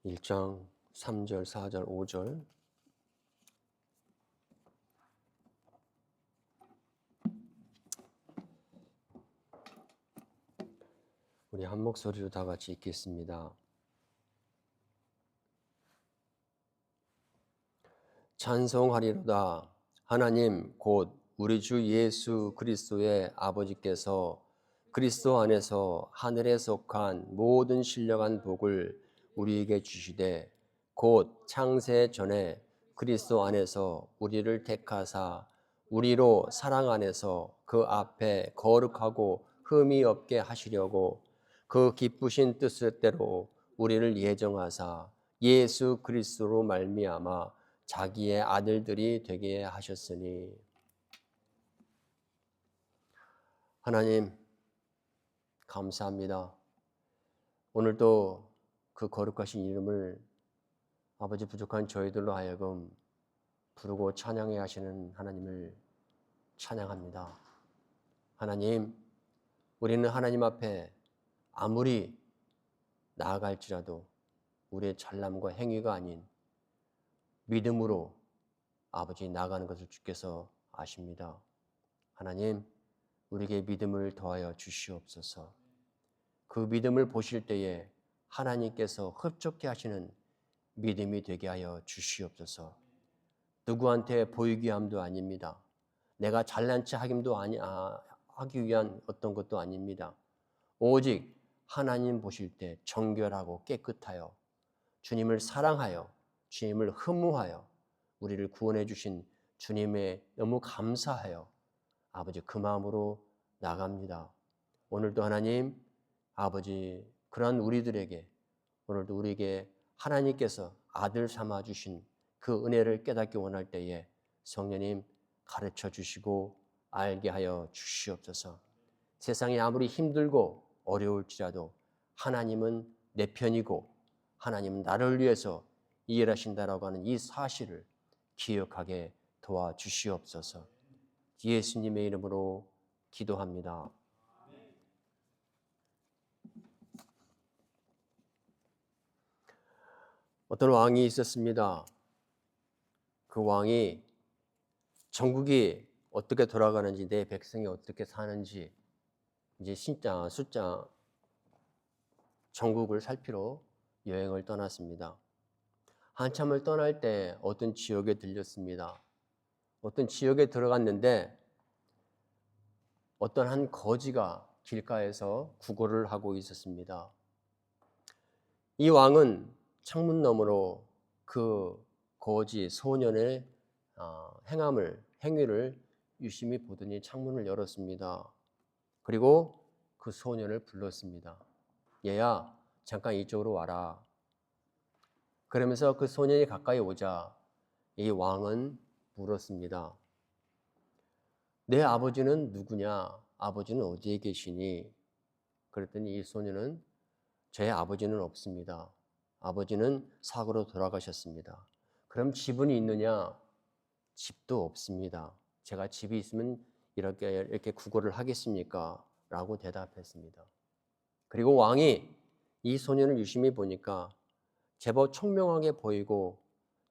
1장 3절, 4절, 5절. 우리 한 목소리로 다 같이 읽겠습니다. 찬송하리로다. 하나님 곧 우리 주 예수 그리스도의 아버지께서 그리스도 안에서 하늘에 속한 모든 신령한 복을 우리에게 주시되 곧 창세 전에 그리스도 안에서 우리를 택하사 우리로 사랑 안에서 그 앞에 거룩하고 흠이 없게 하시려고 그 기쁘신 뜻대로 우리를 예정하사 예수 그리스도로 말미암아 자기의 아들들이 되게 하셨으니. 하나님 감사합니다. 오늘도 그 거룩하신 이름을 아버지 부족한 저희들로 하여금 부르고 찬양해 하시는 하나님을 찬양합니다. 하나님, 우리는 하나님 앞에 아무리 나아갈지라도 우리의 잘남과 행위가 아닌 믿음으로 아버지 나아가는 것을 주께서 아십니다. 하나님, 우리에게 믿음을 더하여 주시옵소서. 그 믿음을 보실 때에 하나님께서 흡족해 하시는 믿음이 되게 하여 주시옵소서. 누구한테 보이기 함도 아닙니다. 내가 잘난 체 하기 위한 어떤 것도 아닙니다. 오직 하나님 보실 때 정결하고 깨끗하여 주님을 사랑하여 주님을 흠모하여 우리를 구원해 주신 주님의 너무 감사하여 아버지 그 마음으로 나갑니다. 오늘도 하나님 아버지 그러한 우리들에게 오늘도 우리에게 하나님께서 아들 삼아 주신 그 은혜를 깨닫기 원할 때에 성령님 가르쳐 주시고 알게 하여 주시옵소서. 세상이 아무리 힘들고 어려울지라도 하나님은 내 편이고 하나님은 나를 위해서 일하신다라고 하는 이 사실을 기억하게 도와주시옵소서. 예수님의 이름으로 기도합니다. 어떤 왕이 있었습니다. 그 왕이 전국이 어떻게 돌아가는지 내 백성이 어떻게 사는지 이제 숫자 전국을 살피러 여행을 떠났습니다. 한참을 떠날 때 어떤 지역에 들렸습니다. 어떤 지역에 들어갔는데 어떤 한 거지가 길가에서 구걸을 하고 있었습니다. 이 왕은 창문 너머로 그 거지 소년의 행위를 유심히 보더니 창문을 열었습니다. 그리고 그 소년을 불렀습니다. 얘야, 잠깐 이쪽으로 와라. 그러면서 그 소년이 가까이 오자 이 왕은 물었습니다. 내 아버지는 누구냐? 아버지는 어디에 계시니? 그랬더니 이 소년은 제 아버지는 없습니다. 아버지는 사고로 돌아가셨습니다. 그럼 집은 있느냐? 집도 없습니다. 제가 집이 있으면 이렇게 구걸을 하겠습니까? 라고 대답했습니다. 그리고 왕이 이 소년을 유심히 보니까 제법 총명하게 보이고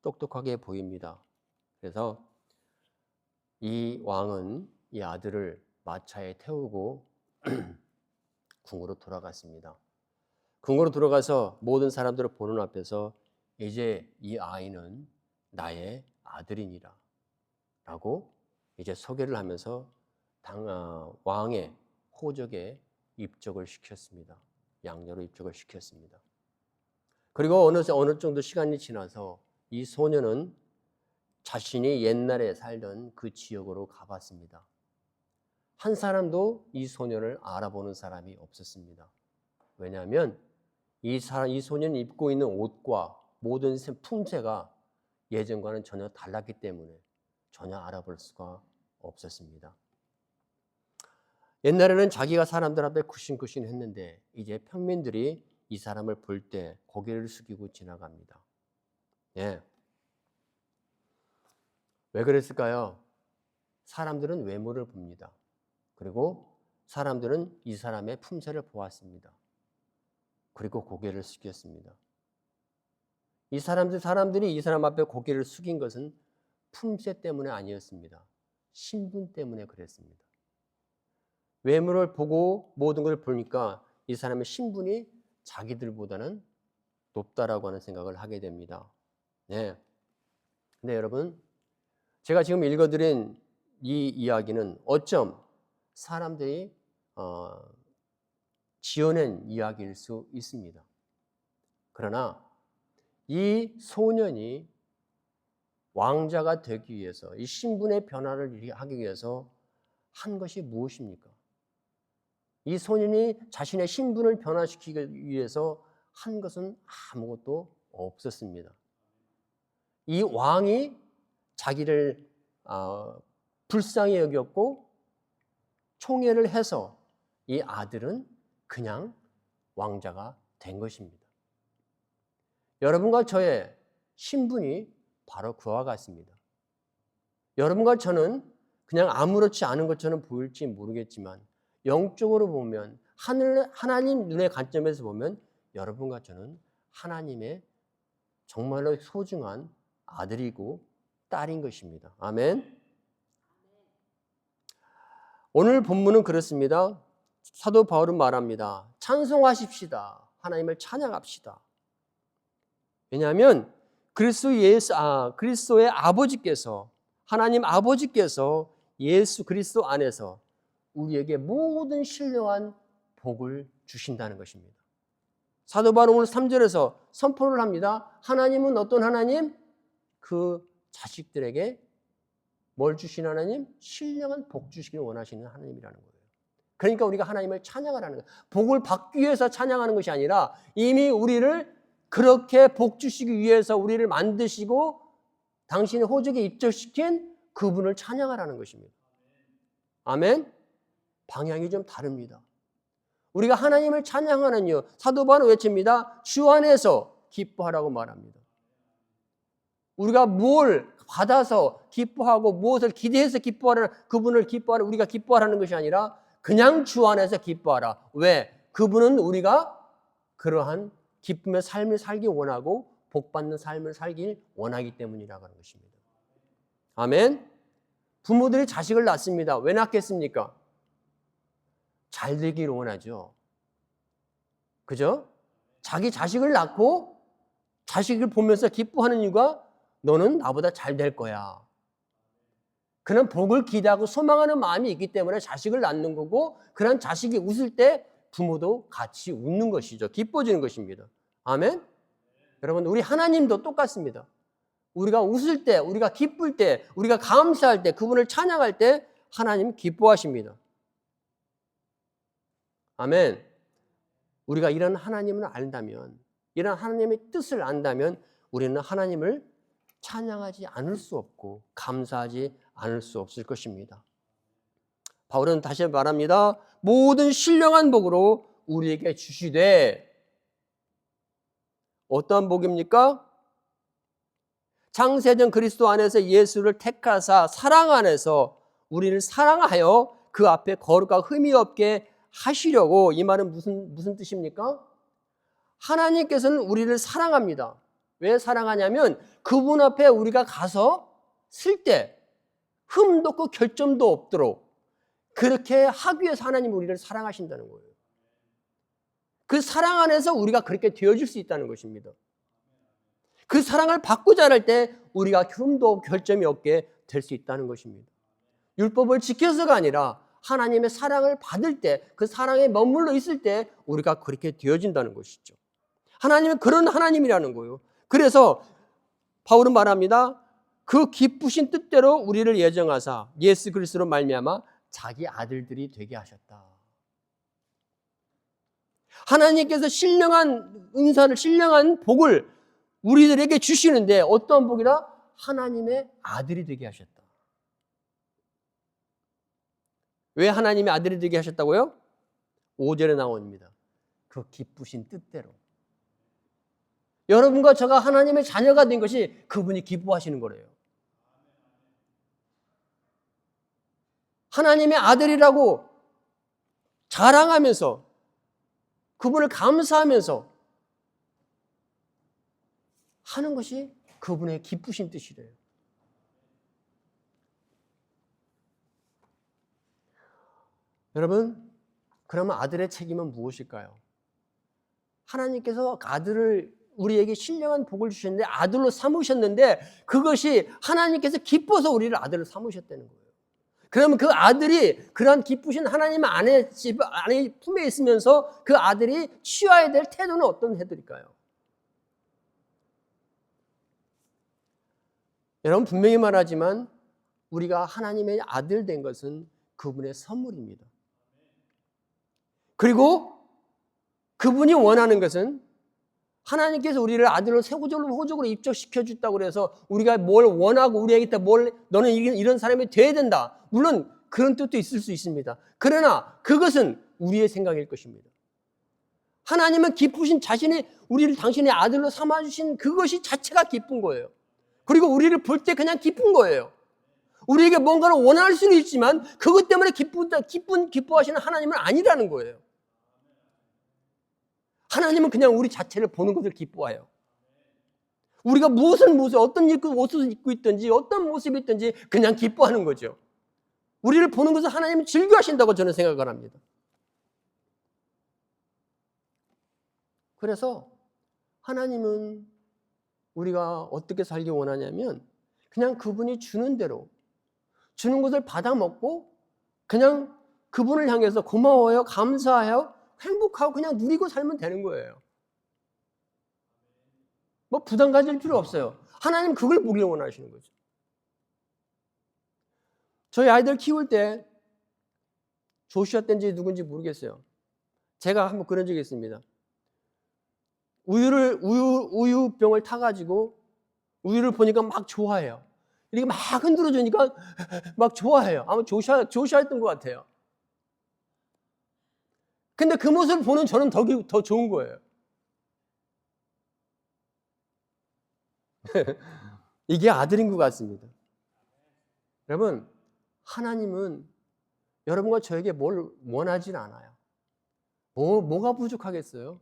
똑똑하게 보입니다. 그래서 이 왕은 이 아들을 마차에 태우고 궁으로 돌아갔습니다. 궁으로 들어가서 모든 사람들을 보는 앞에서 이제 이 아이는 나의 아들이니라 라고 이제 소개를 하면서 왕의 호적에 입적을 시켰습니다. 양녀로 입적을 시켰습니다. 그리고 어느 정도 시간이 지나서 이 소년은 자신이 옛날에 살던 그 지역으로 가봤습니다. 한 사람도 이 소년을 알아보는 사람이 없었습니다. 왜냐하면 이 소년이 입고 있는 옷과 모든 품새가 예전과는 전혀 달랐기 때문에 전혀 알아볼 수가 없었습니다. 옛날에는 자기가 사람들 앞에 굿신굿신 했는데 이제 평민들이 이 사람을 볼 때 고개를 숙이고 지나갑니다. 예. 왜 그랬을까요? 사람들은 외모를 봅니다. 그리고 사람들은 이 사람의 품새를 보았습니다. 그리고 고개를 숙였습니다. 사람들이 이 사람 앞에 고개를 숙인 것은 품새 때문에 아니었습니다. 신분 때문에 그랬습니다. 외모를 보고 모든 걸 보니까 이 사람의 신분이 자기들보다는 높다라고 하는 생각을 하게 됩니다. 네. 근데 여러분, 제가 지금 읽어드린 이 이야기는 어쩜 사람들이 지어낸 이야기일 수 있습니다. 그러나 이 소년이 왕자가 되기 위해서, 이 신분의 변화를 하기 위해서 한 것이 무엇입니까? 이 소년이 자신의 신분을 변화시키기 위해서 한 것은 아무것도 없었습니다. 이 왕이 자기를 불쌍히 여겼고 총애를 해서 이 아들은 그냥 왕자가 된 것입니다. 여러분과 저의 신분이 바로 그와 같습니다. 여러분과 저는 그냥 아무렇지 않은 것처럼 보일지 모르겠지만 영적으로 보면 하나님 눈의 관점에서 보면 여러분과 저는 하나님의 정말로 소중한 아들이고 딸인 것입니다. 아멘. 오늘 본문은 그렇습니다. 사도 바울은 말합니다. 찬송하십시다. 하나님을 찬양합시다. 왜냐하면 그리스도의 아버지께서, 하나님 아버지께서 예수 그리스도 안에서 우리에게 모든 신령한 복을 주신다는 것입니다. 사도 바울은 오늘 3절에서 선포를 합니다. 하나님은 어떤 하나님? 그 자식들에게 뭘 주신 하나님? 신령한 복 주시기를 원하시는 하나님이라는 거예요. 그러니까 우리가 하나님을 찬양하라는 거예요. 복을 받기 위해서 찬양하는 것이 아니라 이미 우리를 그렇게 복 주시기 위해서 우리를 만드시고 당신의 호적에 입적시킨 그분을 찬양하라는 것입니다. 아멘? 방향이 좀 다릅니다. 우리가 하나님을 찬양하는 이유, 사도 바울은 외칩니다. 주 안에서 기뻐하라고 말합니다. 우리가 뭘 받아서 기뻐하고 무엇을 기대해서 기뻐하라, 그분을 기뻐하라, 우리가 기뻐하라는 것이 아니라 그냥 주 안에서 기뻐하라. 왜? 그분은 우리가 그러한 기쁨의 삶을 살기 원하고 복받는 삶을 살길 원하기 때문이라고 하는 것입니다. 아멘? 부모들이 자식을 낳습니다. 왜 낳겠습니까? 잘 되기를 원하죠. 그죠? 자기 자식을 낳고 자식을 보면서 기뻐하는 이유가 너는 나보다 잘 될 거야. 그런 복을 기대하고 소망하는 마음이 있기 때문에 자식을 낳는 거고, 그런 자식이 웃을 때 부모도 같이 웃는 것이죠. 기뻐지는 것입니다. 아멘? 여러분, 우리 하나님도 똑같습니다. 우리가 웃을 때, 우리가 기쁠 때, 우리가 감사할 때, 그분을 찬양할 때 하나님 기뻐하십니다. 아멘. 우리가 이런 하나님을 안다면, 이런 하나님의 뜻을 안다면 우리는 하나님을 찬양하지 않을 수 없고 감사하지 않을 수 없을 것입니다. 바울은 다시 말합니다. 모든 신령한 복으로 우리에게 주시되, 어떠한 복입니까? 창세전 그리스도 안에서 예수를 택하사 사랑 안에서 우리를 사랑하여 그 앞에 거룩과 흠이 없게 하시려고. 이 말은 무슨 뜻입니까? 하나님께서는 우리를 사랑합니다. 왜 사랑하냐면 그분 앞에 우리가 가서 쓸 때 흠도 없고 결점도 없도록 그렇게 하기 위해서 하나님이 우리를 사랑하신다는 거예요. 그 사랑 안에서 우리가 그렇게 되어질 수 있다는 것입니다. 그 사랑을 받고 자랄 때 우리가 흠도 없고 결점이 없게 될 수 있다는 것입니다. 율법을 지켜서가 아니라 하나님의 사랑을 받을 때, 그 사랑에 머물러 있을 때 우리가 그렇게 되어진다는 것이죠. 하나님은 그런 하나님이라는 거예요. 그래서 바울은 말합니다. 그 기쁘신 뜻대로 우리를 예정하사 예수 그리스도로 말미암아 자기 아들들이 되게 하셨다. 하나님께서 신령한 은사를, 신령한 복을 우리들에게 주시는데 어떤 복이다? 하나님의 아들이 되게 하셨다. 왜 하나님의 아들이 되게 하셨다고요? 5절에 나옵니다. 그 기쁘신 뜻대로. 여러분과 저가 하나님의 자녀가 된 것이 그분이 기뻐하시는 거래요. 하나님의 아들이라고 자랑하면서 그분을 감사하면서 하는 것이 그분의 기쁘신 뜻이래요. 여러분, 그러면 아들의 책임은 무엇일까요? 하나님께서 아들을 우리에게 신령한 복을 주셨는데 아들로 삼으셨는데 그것이 하나님께서 기뻐서 우리를 아들로 삼으셨다는 거예요. 그러면 그 아들이 그러한 기쁘신 하나님 안에 품에 있으면서 그 아들이 취해야 될 태도는 어떤 태도일까요? 여러분 분명히 말하지만 우리가 하나님의 아들 된 것은 그분의 선물입니다. 그리고 그분이 원하는 것은 하나님께서 우리를 아들로 호적으로 입적시켜 줬다고 그래서 우리가 뭘 원하고 우리에게 너는 이런 사람이 돼야 된다. 물론 그런 뜻도 있을 수 있습니다. 그러나 그것은 우리의 생각일 것입니다. 하나님은 기쁘신 자신이 우리를 당신의 아들로 삼아주신 그것이 자체가 기쁜 거예요. 그리고 우리를 볼 때 그냥 기쁜 거예요. 우리에게 뭔가를 원할 수는 있지만 그것 때문에 기뻐하시는 하나님은 아니라는 거예요. 하나님은 그냥 우리 자체를 보는 것을 기뻐해요. 우리가 어떤 옷을 입고 있든지 어떤 모습이 있든지 그냥 기뻐하는 거죠. 우리를 보는 것을 하나님은 즐겨하신다고 저는 생각을 합니다. 그래서 하나님은 우리가 어떻게 살기 원하냐면 그냥 그분이 주는 대로 주는 것을 받아먹고 그냥 그분을 향해서 고마워요, 감사해요, 행복하고 그냥 누리고 살면 되는 거예요. 뭐 부담 가질 필요 없어요. 하나님 그걸 보길 원하시는 거죠. 저희 아이들 키울 때 조슈아 때인지 누군지 모르겠어요. 제가 한번 그런 적이 있습니다. 우유병을 타가지고 우유를 보니까 막 좋아해요. 이렇게 막 흔들어주니까 막 좋아해요. 아마 조슈아였던 것 같아요. 근데 그 모습을 보는 저는 더 좋은 거예요. 이게 아들인 것 같습니다. 여러분, 하나님은 여러분과 저에게 뭘 원하진 않아요. 뭐가 부족하겠어요?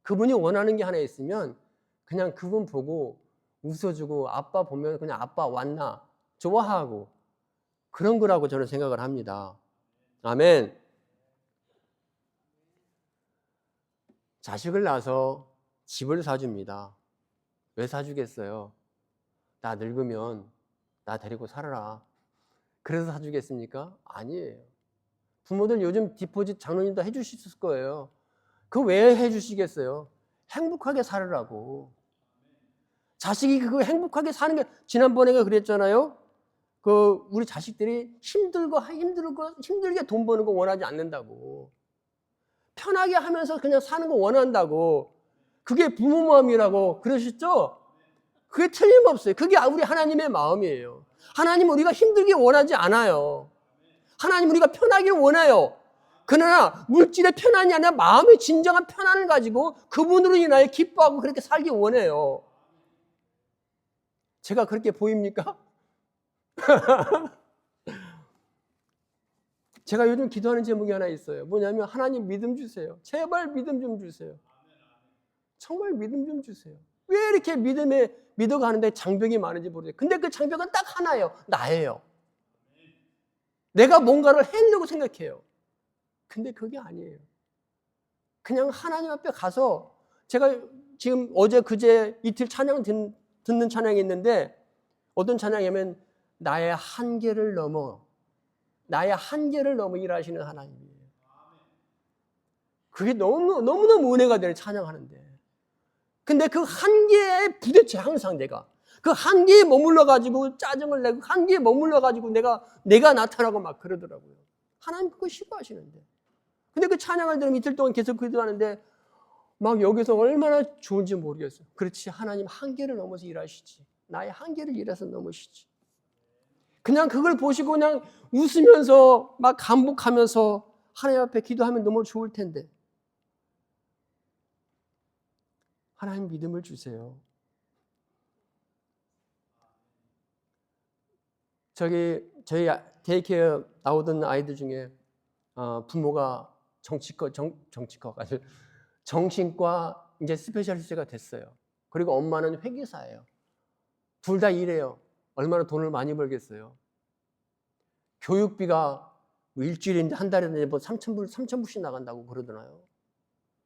그분이 원하는 게 하나 있으면 그냥 그분 보고 웃어주고 아빠 보면 그냥 아빠 왔나 좋아하고 그런 거라고 저는 생각을 합니다. 아멘. 자식을 낳아서 집을 사줍니다. 왜 사주겠어요? 나 늙으면 나 데리고 살아라. 그래서 사주겠습니까? 아니에요. 부모들 요즘 디포짓 장로님도 해주실 거예요. 그거 왜 해주시겠어요? 행복하게 살으라고. 자식이 그거 행복하게 사는 게 지난번에 그랬잖아요. 우리 자식들이 힘들게 돈 버는 거 원하지 않는다고. 편하게 하면서 그냥 사는 거 원한다고. 그게 부모 마음이라고 그러셨죠? 그게 틀림없어요. 그게 우리 하나님의 마음이에요. 하나님은 우리가 힘들게 원하지 않아요. 하나님은 우리가 편하게 원해요. 그러나 물질의 편안이 아니라 마음의 진정한 편안을 가지고 그분으로 인하여 기뻐하고 그렇게 살기 원해요. 제가 그렇게 보입니까? 제가 요즘 기도하는 제목이 하나 있어요. 뭐냐면 하나님 믿음 주세요. 제발 믿음 좀 주세요. 정말 믿음 좀 주세요. 왜 이렇게 믿어가는데 장벽이 많은지 모르겠어요. 근데 그 장벽은 딱 하나예요. 나예요. 내가 뭔가를 해내려고 생각해요. 근데 그게 아니에요. 그냥 하나님 앞에 가서 제가 지금 어제 그제 이틀 찬양 듣는 찬양이 있는데 어떤 찬양이냐면 나의 한계를 넘어 일하시는 하나님이에요. 그게 너무너무 은혜가 되는 찬양하는데 근데 그 한계에 부딪혀 항상 내가 그 한계에 머물러가지고 짜증을 내고 한계에 머물러가지고 내가 나타나고 막 그러더라고요. 하나님 그거 싫어하시는데 근데 그 찬양을 들으면 이틀 동안 계속 기도하는데 막 여기서 얼마나 좋은지 모르겠어요. 그렇지 하나님 한계를 넘어서 일하시지. 나의 한계를 일해서 넘으시지. 그냥 그걸 보시고 그냥 웃으면서 막 감복하면서 하나님 앞에 기도하면 너무 좋을 텐데 하나님 믿음을 주세요. 저희 데이케어 나오던 아이들 중에 부모가 정신과 이제 스페셜리스트가 됐어요. 그리고 엄마는 회계사예요. 둘 다 일해요. 얼마나 돈을 많이 벌겠어요. 교육비가 뭐 일주일인데 한 달에 뭐 3,000불씩 나간다고 그러더라요.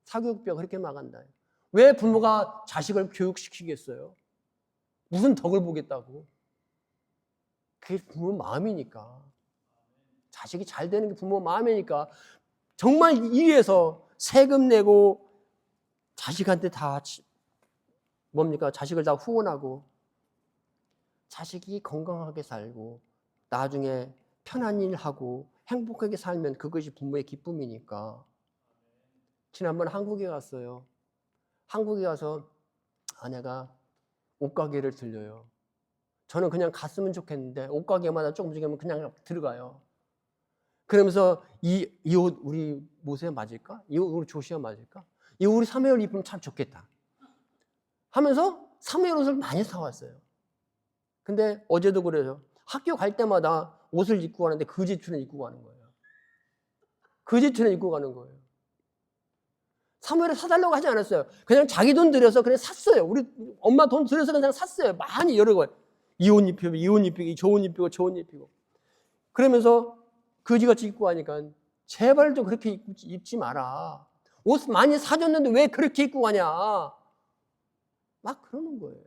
사교육비가 그렇게 나간다. 왜 부모가 자식을 교육시키겠어요? 무슨 덕을 보겠다고? 그게 부모 마음이니까. 자식이 잘 되는 게 부모 마음이니까 정말 일해서 세금 내고 자식한테 다 뭡니까? 자식을 다 후원하고 자식이 건강하게 살고 나중에 편한 일 하고 행복하게 살면 그것이 부모의 기쁨이니까. 지난번 한국에 갔어요. 한국에 가서 아내가 옷가게를 들려요. 저는 그냥 갔으면 좋겠는데 옷가게마다 조금씩 하면 그냥 들어가요. 그러면서 이 옷 우리 모세에 맞을까? 이 옷 우리 조시에 맞을까? 이 옷 우리 사무엘 입으면 참 좋겠다 하면서 사무엘 옷을 많이 사왔어요. 근데 어제도 그래요. 학교 갈 때마다 옷을 입고 가는데 거짓줄은 입고 가는 거예요. 거짓줄은 입고 가는 거예요. 사무엘을 사달라고 하지 않았어요. 그냥 자기 돈 들여서 그냥 샀어요. 우리 엄마 돈 들여서 그냥 샀어요. 많이 여러 거. 이 옷 입히고, 이 옷 입히고, 저 옷 입히고, 저 옷 입히고. 그러면서 거지같이 입고 가니까 제발 좀 그렇게 입지 마라. 옷 많이 사줬는데 왜 그렇게 입고 가냐. 막 그러는 거예요.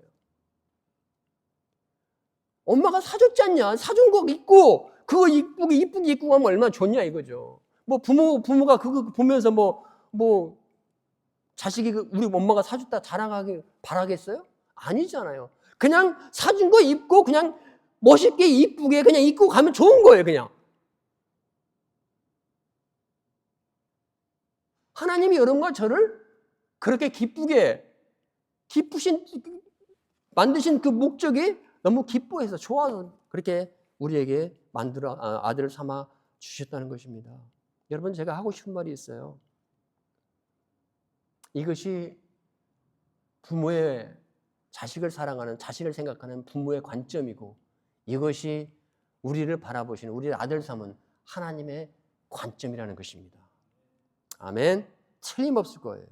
엄마가 사줬지 않냐. 사준 거 입고 그거 이쁘게 입고 가면 얼마나 좋냐 이거죠. 뭐 부모가 그거 보면서 뭐 자식이 우리 엄마가 사줬다 자랑하길 바라겠어요? 아니잖아요. 그냥 사준 거 입고 그냥 멋있게 이쁘게 그냥 입고 가면 좋은 거예요. 그냥. 하나님이 여러분과 저를 그렇게 만드신 그 목적이 너무 기뻐해서 좋아서 그렇게 우리에게 아들을 삼아 주셨다는 것입니다. 여러분, 제가 하고 싶은 말이 있어요. 이것이 부모의 자식을 사랑하는, 자식을 생각하는 부모의 관점이고, 이것이 우리를 바라보시는, 우리를 아들 삼은 하나님의 관점이라는 것입니다. 아멘. 틀림없을 거예요.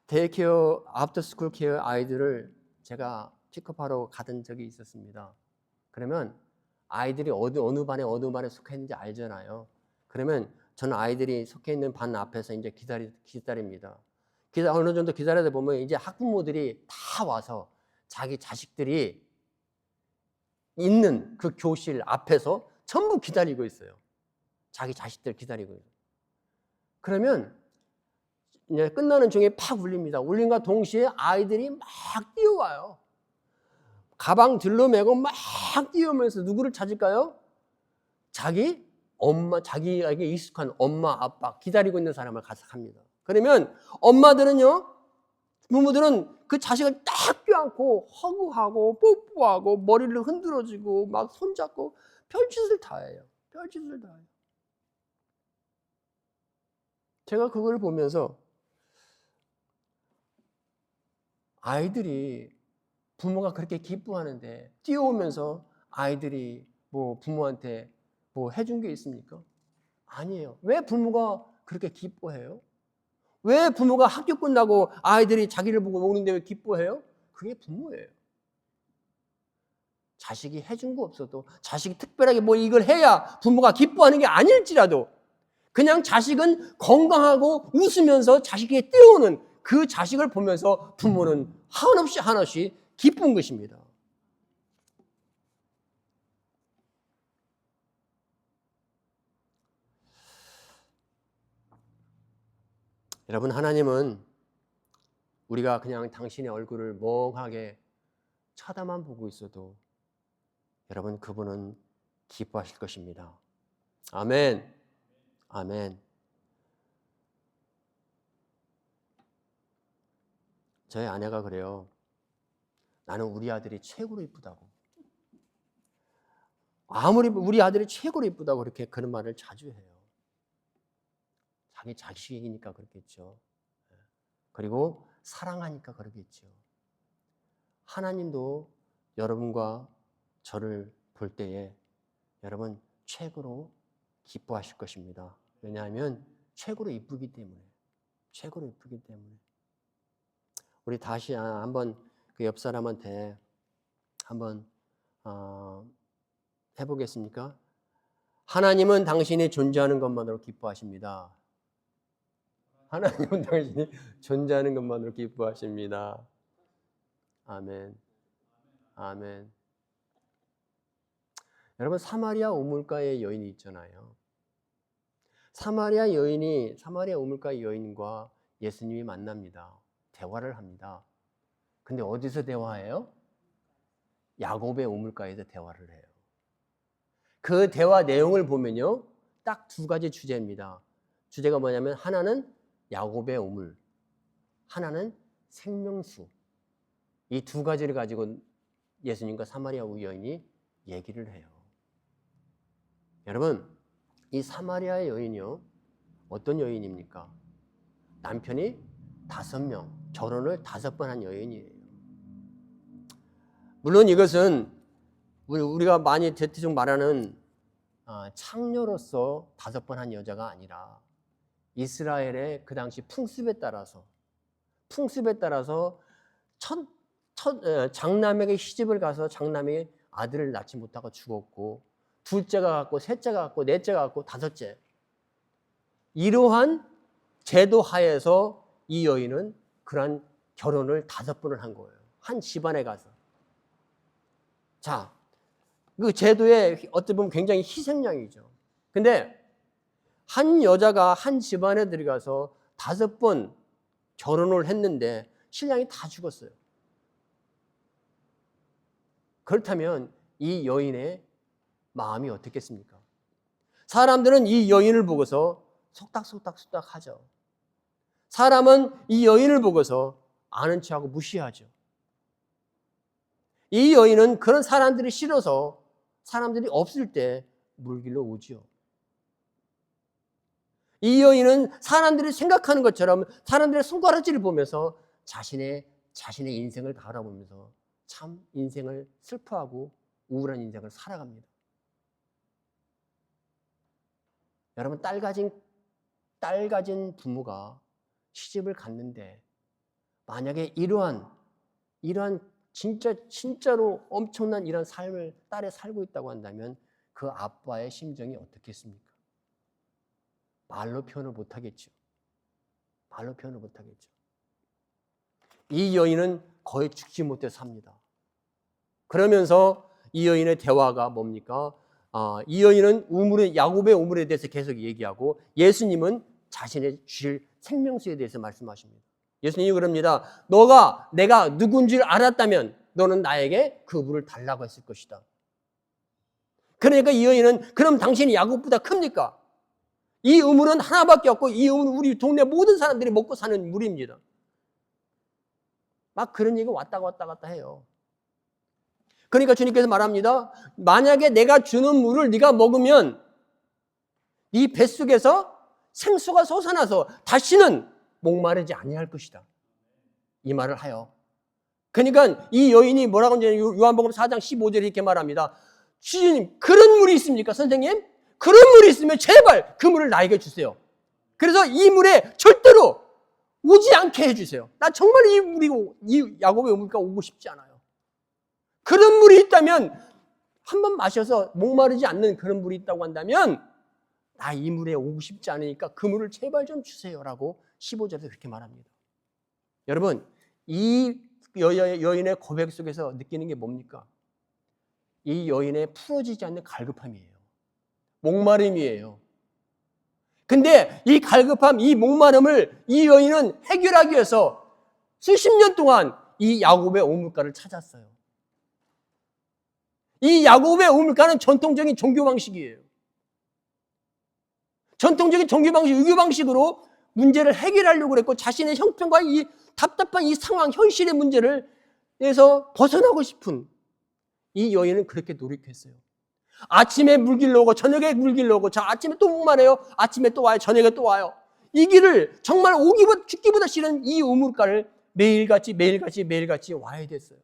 데이케어, 아프터스쿨 케어 아이들을 제가 픽업하러 가던 적이 있었습니다. 그러면 아이들이 어느 반에 속해 있는지 알잖아요. 그러면 저는 아이들이 속해 있는 반 앞에서 이제 기다립니다. 어느 정도 기다리다 보면 이제 학부모들이 다 와서 자기 자식들이 있는 그 교실 앞에서 전부 기다리고 있어요. 자기 자식들 기다리고 있어요. 그러면 이제 끝나는 종이 팍 울립니다. 울림과 동시에 아이들이 막 뛰어와요. 가방 들러매고 막 뛰어오면서 누구를 찾을까요? 자기에게 익숙한 엄마, 아빠, 기다리고 있는 사람을 가서합니다. 그러면 부모들은 그 자식을 딱 껴안고 허구하고 뽀뽀하고 머리를 흔들어주고 막 손잡고 별짓을 다 해요. 별짓을 다 해요. 제가 그걸 보면서 아이들이 부모가 그렇게 기뻐하는데 뛰어오면서 아이들이 뭐 부모한테 뭐 해준 게 있습니까? 아니에요. 왜 부모가 그렇게 기뻐해요? 왜 부모가 학교 끝나고 아이들이 자기를 보고 오는데 왜 기뻐해요? 그게 부모예요. 자식이 해준 거 없어도 자식이 특별하게 뭐 이걸 해야 부모가 기뻐하는 게 아닐지라도 그냥 자식은 건강하고 웃으면서 자식에게 뛰어오는 그 자식을 보면서 부모는 한없이 기쁜 것입니다. 여러분, 하나님은 우리가 그냥 당신의 얼굴을 멍하게 쳐다만 보고 있어도 여러분, 그분은 기뻐하실 것입니다. 아멘. 아멘. 저희 아내가 그래요. 나는 우리 아들이 최고로 이쁘다고. 아무리 우리 아들이 최고로 이쁘다고 그런 말을 자주 해요. 자기 자식이니까 그렇겠죠. 그리고 사랑하니까 그러겠죠. 하나님도 여러분과 저를 볼 때에 여러분 최고로 기뻐하실 것입니다. 왜냐하면 최고로 이쁘기 때문에. 최고로 예쁘기 때문에. 우리 다시 한번 그 옆 사람한테 한번 해보겠습니까? 하나님은 당신이 존재하는 것만으로 기뻐하십니다. 하나님은 당신이 존재하는 것만으로 기뻐하십니다. 아멘. 아멘. 여러분, 사마리아 우물가의 여인이 있잖아요. 사마리아 우물가의 여인과 예수님이 만납니다. 대화를 합니다. 근데 어디서 대화해요? 야곱의 우물가에서 대화를 해요. 그 대화 내용을 보면요, 딱 두 가지 주제입니다. 주제가 뭐냐면 하나는 야곱의 우물, 하나는 생명수. 이 두 가지를 가지고 예수님과 사마리아 여인이 얘기를 해요. 여러분, 이 사마리아 여인이요, 어떤 여인입니까? 남편이 5명, 결혼을 5번 한 여인이에요. 물론 이것은 우리가 많이 대충 말하는 창녀로서 5번 한 여자가 아니라 이스라엘의 그 당시 풍습에 따라서 장남에게 시집을 가서 장남에게 아들을 낳지 못하고 죽었고, 둘째가 갖고, 셋째가 갖고, 넷째가 갖고, 5째. 이러한 제도 하에서 이 여인은 그러한 결혼을 5번을 한 거예요. 한 집안에 가서. 자, 그 제도에 어떻게 보면 굉장히 희생양이죠. 근데 한 여자가 한 집안에 들어가서 5번 결혼을 했는데 신랑이 다 죽었어요. 그렇다면 이 여인의 마음이 어떻겠습니까? 사람들은 이 여인을 보고서 속닥속닥 하죠. 사람은 이 여인을 보고서 아는 척하고 무시하죠. 이 여인은 그런 사람들이 싫어서 사람들이 없을 때 물길로 오죠. 이 여인은 사람들이 생각하는 것처럼 사람들의 손가락질을 보면서 자신의 인생을 바라보면서 참 인생을 슬퍼하고 우울한 인생을 살아갑니다. 여러분, 딸 가진 부모가 시집을 갔는데 만약에 이러한 진짜로 엄청난 이런 삶을 딸에 살고 있다고 한다면 그 아빠의 심정이 어떻겠습니까? 말로 표현을 못하겠죠. 이 여인은 거의 죽지 못해 삽니다. 그러면서 이 여인의 대화가 뭡니까? 이 여인은 야곱의 우물에 대해서 계속 얘기하고 예수님은 자신의 주실 생명수에 대해서 말씀하십니다. 예수님이 그럽니다. 내가 누군지를 알았다면 너는 나에게 그 물을 달라고 했을 것이다. 그러니까 이 여인은 그럼 당신이 야곱보다 큽니까? 이 우물은 하나밖에 없고 이 우물은 우리 동네 모든 사람들이 먹고 사는 물입니다. 막 그런 얘기가 왔다 갔다 해요. 그러니까 주님께서 말합니다. 만약에 내가 주는 물을 네가 먹으면 네 뱃속에서 생수가 솟아나서 다시는 목마르지 아니할 것이다. 이 말을 하여. 그러니까 이 여인이 뭐라고 하냐면 요한복음 4장 15절에 이렇게 말합니다. 주님, 그런 물이 있습니까, 선생님? 그런 물이 있으면 제발 그 물을 나에게 주세요. 그래서 이 물에 절대로 오지 않게 해주세요. 나 정말 이 야곱의 우물가 오고 싶지 않아요. 그런 물이 있다면 한번 마셔서 목마르지 않는 그런 물이 있다고 한다면 나 이 물에 오고 싶지 않으니까 그 물을 제발 좀 주세요라고 15절에서 그렇게 말합니다. 여러분, 이 여인의 고백 속에서 느끼는 게 뭡니까? 이 여인의 풀어지지 않는 갈급함이에요. 목마름이에요. 근데 이 갈급함, 이 목마름을 이 여인은 해결하기 위해서 수십 년 동안 이 야곱의 우물가를 찾았어요. 이 야곱의 우물가는 전통적인 종교 방식이에요. 전통적인 종교 방식, 유교 방식으로 문제를 해결하려고 그랬고 자신의 형편과 이 답답한 이 상황, 현실의 문제를 에서 벗어나고 싶은 이 여인은 그렇게 노력했어요. 아침에 물길로 오고 저녁에 물길로 오고 아침에 또 목마르요. 아침에 또 와요. 저녁에 또 와요. 이 길을 정말 죽기보다 싫은 이 우물가를 매일같이 와야 됐어요.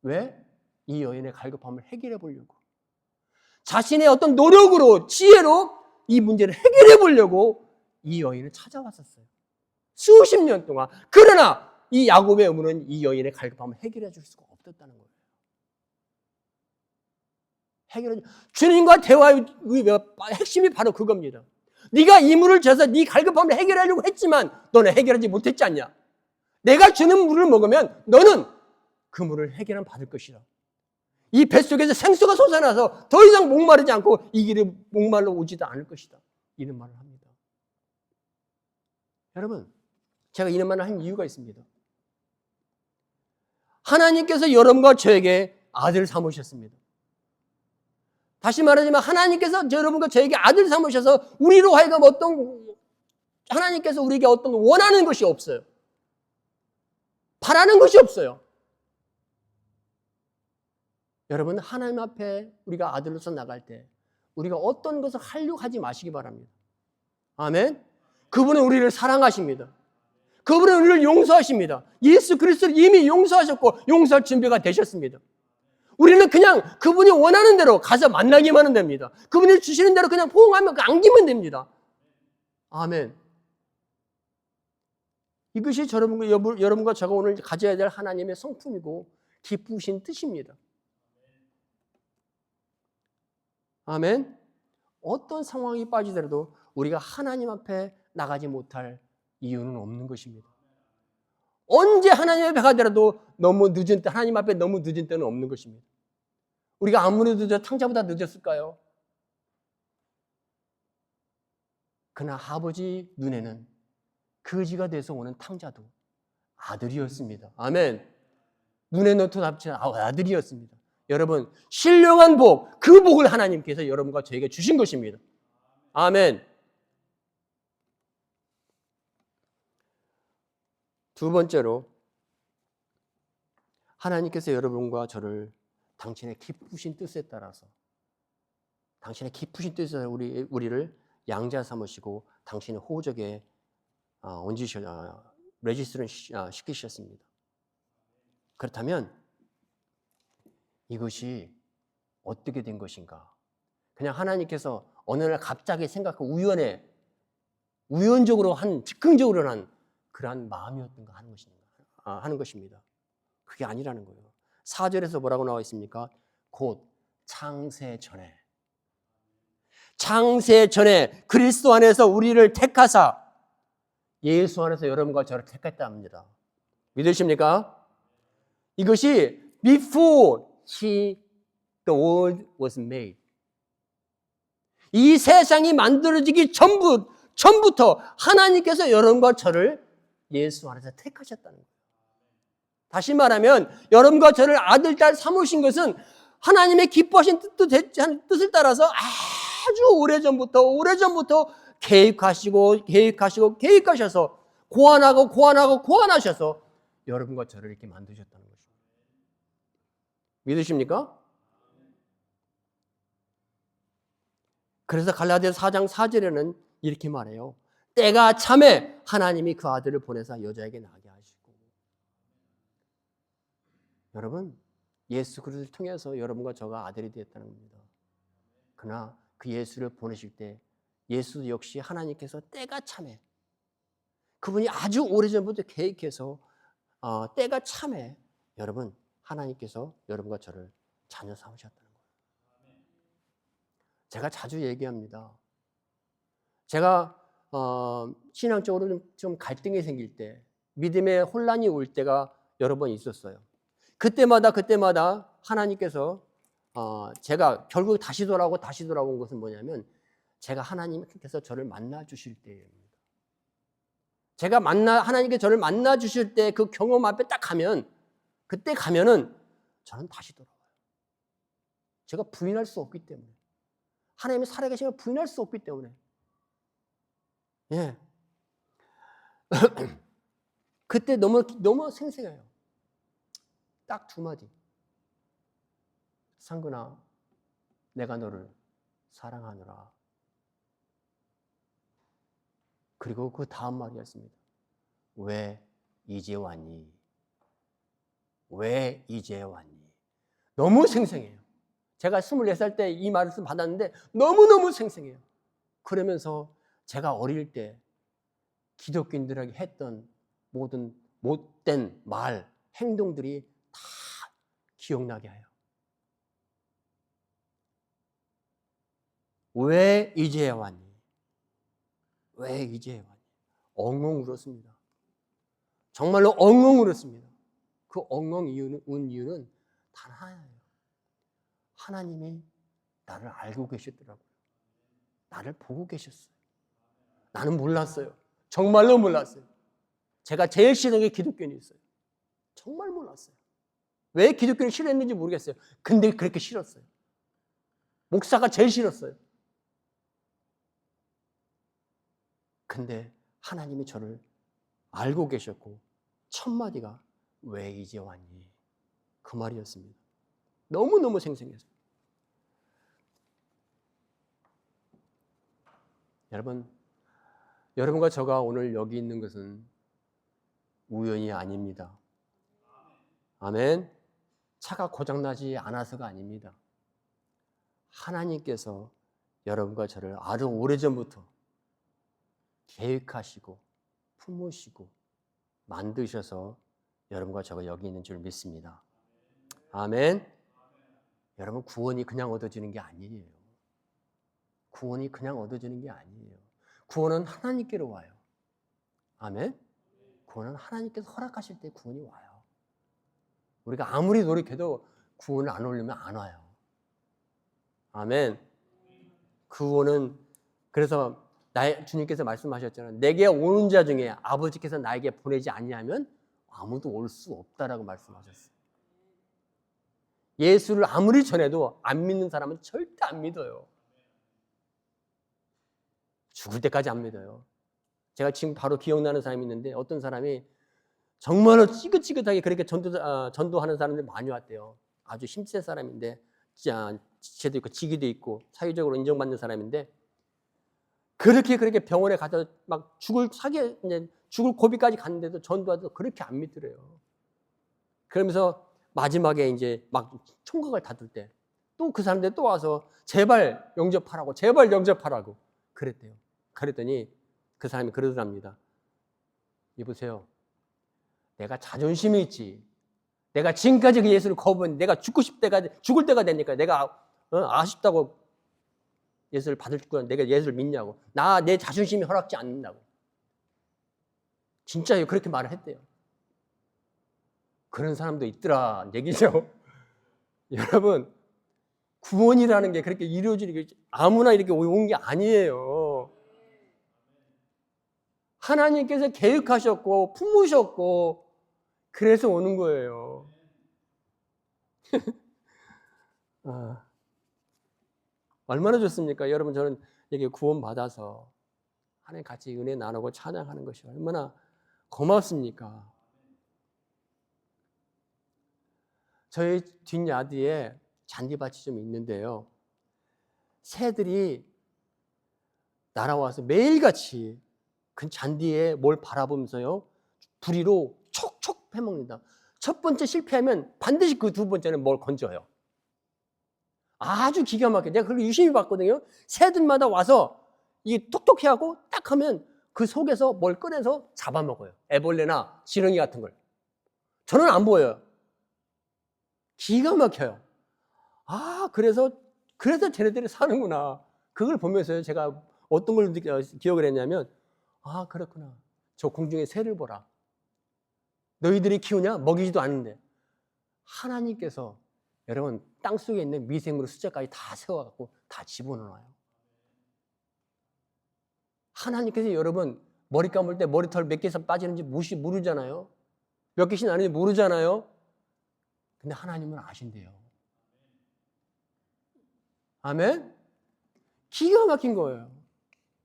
왜? 이 여인의 갈급함을 해결해 보려고. 자신의 어떤 노력으로, 지혜로 이 문제를 해결해 보려고 이 여인을 찾아왔었어요. 수십 년 동안. 그러나 이 야곱의 의무는 이 여인의 갈급함을 해결해 줄 수가 없었다는 거예요. 주님과 대화의 핵심이 바로 그겁니다. 네가 이 물을 줘서 네 갈급함을 해결하려고 했지만 너는 해결하지 못했지 않냐? 내가 주는 물을 먹으면 너는 그 물을 해결은 받을 것이라. 이 뱃속에서 생수가 솟아나서 더 이상 목마르지 않고 이 길에 목말라 오지도 않을 것이다. 이런 말을 합니다. 여러분, 제가 이런 말을 한 이유가 있습니다. 하나님께서 여러분과 저에게 아들을 삼으셨습니다. 다시 말하지만 하나님께서 여러분과 저에게 아들 삼으셔서 우리로 하여금 하나님께서 우리에게 어떤 원하는 것이 없어요. 바라는 것이 없어요. 여러분, 하나님 앞에 우리가 아들로서 나갈 때 우리가 어떤 것을 하려고 하지 마시기 바랍니다. 아멘. 그분은 우리를 사랑하십니다. 그분은 우리를 용서하십니다. 예수 그리스도를 이미 용서하셨고 용서할 준비가 되셨습니다. 우리는 그냥 그분이 원하는 대로 가서 만나기만 하면 됩니다. 그분이 주시는 대로 그냥 포옹하며 안기면 됩니다. 아멘. 이것이 여러분과 제가 오늘 가져야 될 하나님의 성품이고 기쁘신 뜻입니다. 아멘. 어떤 상황이 빠지더라도 우리가 하나님 앞에 나가지 못할 이유는 없는 것입니다. 언제 하나님 앞에 가더라도 하나님 앞에 너무 늦은 때는 없는 것입니다. 우리가 아무리 탕자보다 늦었을까요? 그러나 아버지 눈에는 거지가 돼서 오는 탕자도 아들이었습니다. 아멘. 눈에 넣고답지 아들이었습니다. 여러분, 신령한 복, 그 복을 하나님께서 여러분과 저에게 주신 것입니다. 아멘. 두 번째로, 하나님께서 여러분과 저를 당신의 기쁘신 뜻에 따라서 우리를 양자 삼으시고 당신의 호적에 레지스트를 시키셨습니다. 그렇다면 이것이 어떻게 된 것인가? 그냥 하나님께서 어느 날 갑자기 생각하고 우연적으로 즉흥적으로 한 그러한 마음이었던가 하는 것입니다. 그게 아니라는 거예요. 4절에서 뭐라고 나와 있습니까? 곧 창세 전에 그리스도 안에서 우리를 택하사 예수 안에서 여러분과 저를 택했다 합니다. 믿으십니까? 이것이 before the world was made. 이 세상이 만들어지기 전부터 하나님께서 여러분과 저를 예수 안에서 택하셨다는 거예요. 다시 말하면 여러분과 저를 아들, 딸 삼으신 것은 하나님의 기뻐하신 뜻을 따라서 아주 오래전부터 계획하셔서 고안하셔서 여러분과 저를 이렇게 만드셨다는 것입니다. 믿으십니까? 그래서 갈라디아서 4장 4절에는 이렇게 말해요. 때가 참에 하나님이 그 아들을 보내사 여자에게 나게 하시고. 여러분, 예수 그리스도를 통해서 여러분과 저가 아들이 되었다는 겁니다. 그러나 그 예수를 보내실 때 예수 역시 하나님께서 때가 참에 그분이 아주 오래전부터 계획해서 때가 참에 여러분 하나님께서 여러분과 저를 자녀 삼으셨다는 거예요. 제가 자주 얘기합니다. 제가 신앙적으로 좀 갈등이 생길 때, 믿음의 혼란이 올 때가 여러 번 있었어요. 그때마다 하나님께서 제가 결국 다시 돌아온 것은 뭐냐면 제가 하나님께서 저를 만나 주실 때입니다. 하나님께 저를 만나 주실 때 그 경험 앞에 딱 그때 가면은 저는 다시 돌아와요. 제가 부인할 수 없기 때문에. 하나님이 살아계시면 부인할 수 없기 때문에. 예. 그때 너무 생생해요. 딱 두 마디. 상근아, 내가 너를 사랑하노라. 그리고 그 다음 말이었습니다. 왜 이제 왔니? 왜 이제 왔니? 너무 생생해요. 제가 24살 때 이 말씀을 받았는데 너무너무 생생해요. 그러면서 제가 어릴 때 기독교인들에게 했던 모든 못된 말, 행동들이 다 기억나게 해요. 왜 이제야 왔니? 왜 이제야 왔니? 엉엉 울었습니다. 정말로 엉엉 울었습니다. 그 엉엉 운 이유는 단 하나예요. 하나님이 나를 알고 계시더라고요. 나를 보고 계셨어요. 나는 몰랐어요. 정말로 몰랐어요. 제가 제일 싫은 게 기독교인이 있어요. 정말 몰랐어요. 왜 기독교를 싫어했는지 모르겠어요. 근데 그렇게 싫었어요. 목사가 제일 싫었어요. 근데 하나님이 저를 알고 계셨고 첫 마디가 왜 이제 왔니? 그 말이었습니다. 너무너무 생생해서. 여러분과 저가 오늘 여기 있는 것은 우연이 아닙니다. 아멘. 차가 고장나지 않아서가 아닙니다. 하나님께서 여러분과 저를 아주 오래전부터 계획하시고 품으시고 만드셔서 여러분과 저가 여기 있는 줄 믿습니다. 아멘. 여러분, 구원이 그냥 얻어지는 게 아니에요. 구원이 그냥 얻어지는 게 아니에요. 구원은 하나님께로 와요. 아멘. 구원은 하나님께서 허락하실 때 구원이 와요. 우리가 아무리 노력해도 구원을 안 올리면 안 와요. 아멘. 구원은 그래서 주님께서 말씀하셨잖아요. 내게 오는 자 중에 아버지께서 나에게 보내지 않냐면 아무도 올 수 없다라고 말씀하셨어요. 예수를 아무리 전해도 안 믿는 사람은 절대 안 믿어요. 죽을 때까지 안 믿어요. 제가 지금 바로 기억나는 사람이 있는데 어떤 사람이 정말로 찌긋찌긋하게 그렇게 전도하는 사람들이 많이 왔대요. 아주 힘센 사람인데 지체도 있고 직위도 있고 사회적으로 인정받는 사람인데 그렇게 병원에 가서 막 죽을 고비까지 갔는데도 전도하도 그렇게 안 믿더래요. 그러면서 마지막에 이제 막 총각을 닫을 때 또 그 사람들 또 와서 제발 영접하라고 그랬대요. 그랬더니 그 사람이 그러더랍니다. 여보세요. 내가 자존심이 있지. 내가 지금까지 그 예수를 거부했는데 내가 죽을 때가 되니까 내가 아쉽다고 예수를 받을 거야. 내가 예수를 믿냐고. 내 자존심이 허락지 않는다고. 진짜 그렇게 말을 했대요. 그런 사람도 있더라 얘기죠. 여러분, 구원이라는 게 그렇게 이루어지는 게 아무나 이렇게 온 게 아니에요. 하나님께서 계획하셨고 품으셨고 그래서 오는 거예요. 얼마나 좋습니까? 여러분, 저는 이게 구원받아서 하나님 같이 은혜 나누고 찬양하는 것이 얼마나 고맙습니까? 저희 뒷야드에 잔디밭이 좀 있는데요. 새들이 날아와서 매일같이 그 잔디에 뭘 바라보면서요. 부리로 촉촉 해먹는다. 첫 번째 실패하면 반드시 그 두 번째는 뭘 건져요. 아주 기가 막혀. 내가 그걸 유심히 봤거든요. 새들마다 와서 이게 톡톡 해하고 딱 하면 그 속에서 뭘 꺼내서 잡아먹어요. 애벌레나 지렁이 같은 걸. 저는 안 보여요. 기가 막혀요. 그래서 쟤네들이 사는구나. 그걸 보면서 제가 어떤 걸 기억을 했냐면, 그렇구나. 저 공중에 새를 보라. 너희들이 키우냐? 먹이지도 않는데. 하나님께서 여러분 땅속에 있는 미생물 숫자까지 다 세워갖고 다 집어넣어요. 하나님께서 여러분 머리 감을 때 머리털 몇 개에서 빠지는지 모르잖아요. 몇 개씩 나는지 모르잖아요. 근데 하나님은 아신대요. 아멘? 기가 막힌 거예요.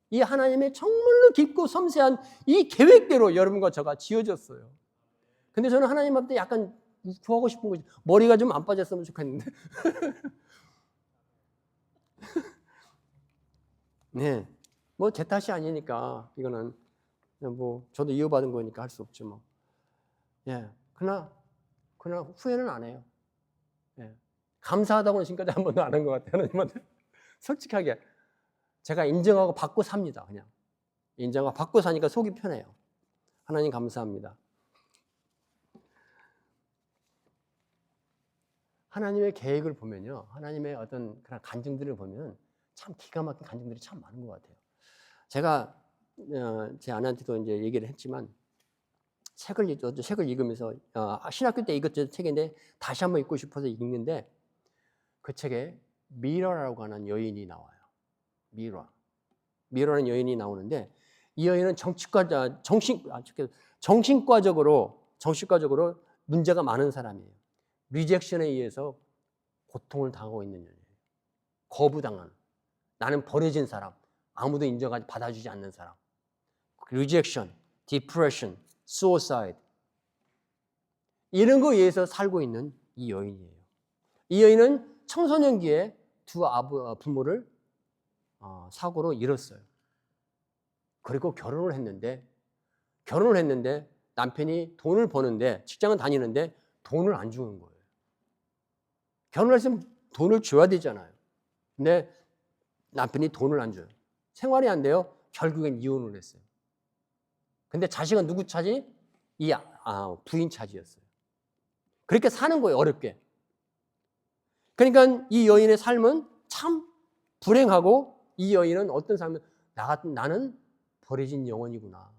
이 하나님의 정말로 깊고 섬세한 이 계획대로 여러분과 저가 지어졌어요. 근데 저는 하나님한테 약간 구하고 싶은 거지. 머리가 좀 안 빠졌으면 좋겠는데. 네. 뭐 제 탓이 아니니까 이거는 뭐 저도 이어받은 거니까 할 수 없죠 뭐. 예. 그러나 후회는 안 해요. 예. 감사하다고는 지금까지 한 번도 안 한 것 같아요. 하나님한테. 솔직하게 제가 인정하고 받고 삽니다. 그냥 인정을 받고 사니까 속이 편해요. 하나님 감사합니다. 하나님의 계획을 보면요, 하나님의 어떤 그런 간증들을 보면 참 기가 막힌 간증들이 참 많은 것 같아요. 제가 제 아내한테도 이제 얘기를 했지만 책을 읽으면서 신학교 때 읽었던 책인데 다시 한번 읽고 싶어서 읽는데 그 책에 미러라고 하는 여인이 나와요. 미러라는 여인이 나오는데 이 여인은 정신과적으로 문제가 많은 사람이에요. 리젝션에 의해서 고통을 당하고 있는 여인이에요. 거부당하는, 나는 버려진 사람, 아무도 인정하지 받아주지 않는 사람. 리젝션, 디프레션, suicide 이런 거에 의해서 살고 있는 이 여인이에요. 이 여인은 청소년기에 두 부모를 사고로 잃었어요. 그리고 결혼을 했는데 남편이 돈을 버는데 직장은 다니는데 돈을 안 주는 거예요. 결혼했으면 돈을 줘야 되잖아요. 근데 남편이 돈을 안 줘요. 생활이 안 돼요. 결국엔 이혼을 했어요. 근데 자식은 누구 차지? 이 부인 차지였어요. 그렇게 사는 거예요, 어렵게. 그러니까 이 여인의 삶은 참 불행하고 이 여인은 어떤 삶을 나는 버려진 영혼이구나.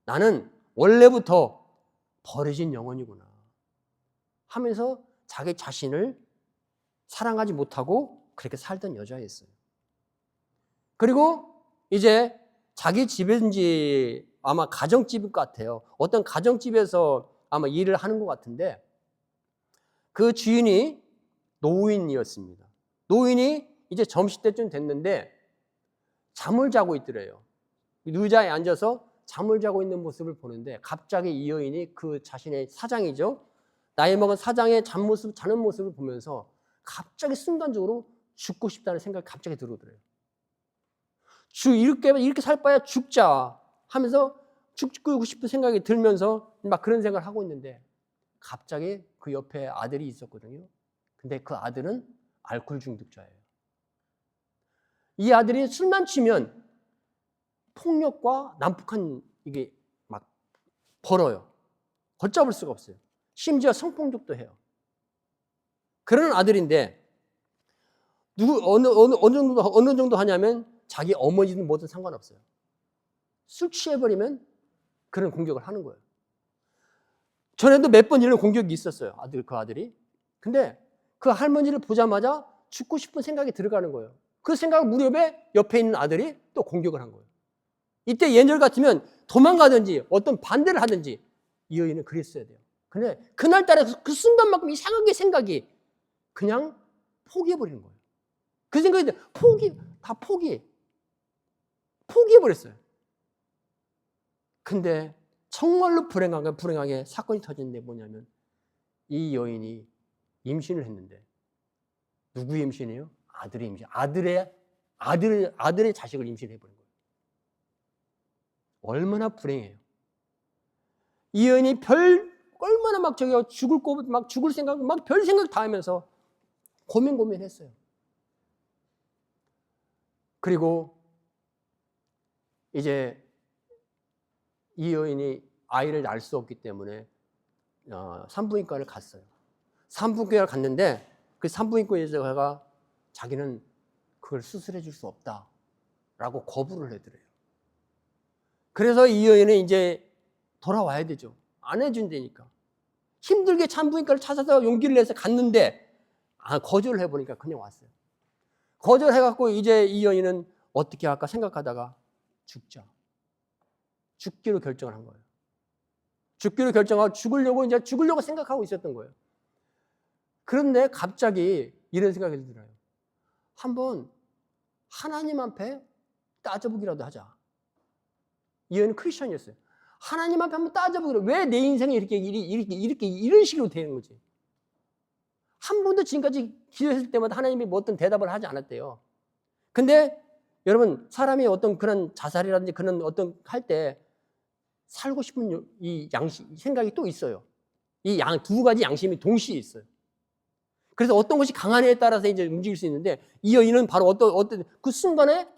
나는 원래부터 버려진 영혼이구나 하면서 자기 자신을 사랑하지 못하고 그렇게 살던 여자였어요. 그리고 이제 자기 집인지 아마 가정집 같아요. 어떤 가정집에서 아마 일을 하는 것 같은데 그 주인이 노인이었습니다. 노인이 이제 점심때쯤 됐는데 잠을 자고 있더래요. 의자에 앉아서 잠을 자고 있는 모습을 보는데 갑자기 이 여인이 그 자신의 사장이죠. 나이 먹은 사장의 자는 모습을 보면서 갑자기 순간적으로 죽고 싶다는 생각이 갑자기 들어오더래요. 이렇게 살 바야 죽자 하면서 죽고 싶은 생각이 들면서 막 그런 생각을 하고 있는데 갑자기 그 옆에 아들이 있었거든요. 근데 그 아들은 알코올 중독자예요. 이 아들이 술만 취면 폭력과 난폭한 이게 막 벌어요. 걷잡을 수가 없어요. 심지어 성폭력도 해요. 그런 아들인데 어느 정도 하냐면 자기 어머니든 뭐든 상관없어요. 술 취해버리면 그런 공격을 하는 거예요. 전에도 몇 번 이런 공격이 있었어요. 그 아들이. 근데 그 할머니를 보자마자 죽고 싶은 생각이 들어가는 거예요. 그 생각 무렵에 옆에 있는 아들이 또 공격을 한 거예요. 이때 예절 같으면 도망가든지 어떤 반대를 하든지 이 여인은 그랬어야 돼요. 근데 그날따라 그 순간만큼 이상하게 생각이 그냥 포기해버리는 거예요. 그 생각이 포기해버렸어요. 근데 정말로 불행하게 사건이 터진 게 뭐냐면 이 여인이 임신을 했는데 누구의 임신이에요? 아들의 임신. 아들의 자식을 임신해버린 거예요. 얼마나 불행해요. 이 여인이 얼마나 막 죽을 생각, 막 별 생각 다 하면서 고민했어요. 그리고 이제 이 여인이 아이를 낳을 수 없기 때문에 산부인과를 갔어요. 산부인과를 갔는데 그 산부인과에서가 자기는 그걸 수술해 줄 수 없다라고 거부를 해드려요. 그래서 이 여인은 이제 돌아와야 되죠. 안 해준다니까. 힘들게 산부인과를 찾아서 용기를 내서 갔는데 거절을 해보니까 그냥 왔어요. 거절해갖고 이제 이 여인은 어떻게 할까 생각하다가 죽기로 결정을 한 거예요. 죽기로 결정하고 죽으려고 생각하고 있었던 거예요. 그런데 갑자기 이런 생각이 들어요. 한번 하나님 앞에 따져보기라도 하자. 이 여인은 크리스천이었어요. 하나님 앞에 한번 따져보기로 왜 내 인생이 이런 식으로 되는 거지? 한 번도 지금까지 기도했을 때마다 하나님이 뭐 어떤 대답을 하지 않았대요. 근데 여러분 사람이 어떤 그런 자살이라든지 그런 어떤 할 때 살고 싶은 이 생각이 또 있어요. 이 두 가지 양심이 동시에 있어요. 그래서 어떤 것이 강한 애에 따라서 이제 움직일 수 있는데 이 여인은 바로 어떤 그 순간에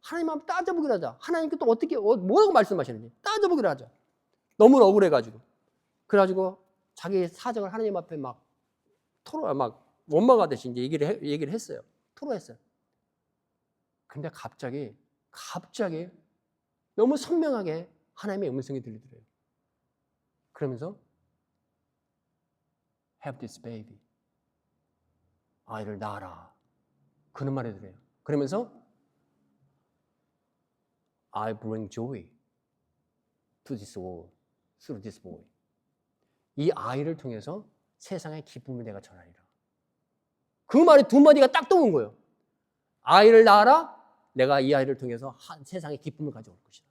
하나님 한번 따져보기로 하자. 하나님께 또 어떻게 뭐라고 말씀하시는지 따져보기로 하자. 너무 억울해가지고. 그래가지고 자기 사정을 하나님 앞에 막 원망하듯이 이제 얘기를 했어요. 토로했어요. 근데 갑자기 너무 선명하게 하나님의 음성이 들리더래요. 그러면서 have this baby. 아이를 낳아라. 그런 말을 해드려요. 그러면서 I bring joy to this world through this boy. 이 아이를 통해서 세상의 기쁨을 내가 전하리라. 그 말이 두 마디가 딱 떠온 거예요. 아이를 낳아라. 내가 이 아이를 통해서 세상의 기쁨을 가져올 것이다.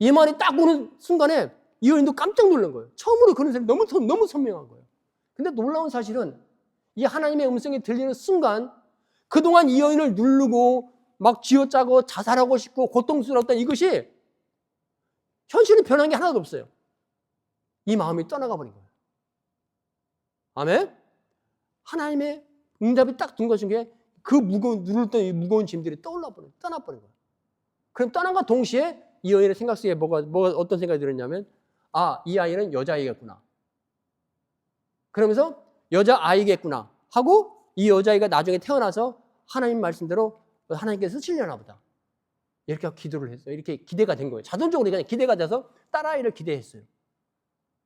이 말이 딱 오는 순간에 이 여인도 깜짝 놀란 거예요. 처음으로 그런 사람이 너무 선명한 거예요. 근데 놀라운 사실은 이 하나님의 음성이 들리는 순간 그동안 이 여인을 누르고 막 쥐어짜고 자살하고 싶고 고통스러웠던 이것이 현실이 변한 게 하나도 없어요. 이 마음이 떠나가 버린 거예요. 아멘? 하나님의 응답이 딱 든 것인 게 그 누르던 이 무거운 짐들이 떠나버린 거예요. 그럼 떠난과 동시에 이 여인의 생각 속에 뭐가 어떤 생각이 들었냐면 이 아이는 여자아이겠구나. 그러면서 여자아이겠구나 하고 이 여자아이가 나중에 태어나서 하나님 말씀대로 하나님께서 쓰시려나 보다. 이렇게 기도를 했어요. 이렇게 기대가 된 거예요. 자동적으로 그냥 기대가 돼서 딸아이를 기대했어요.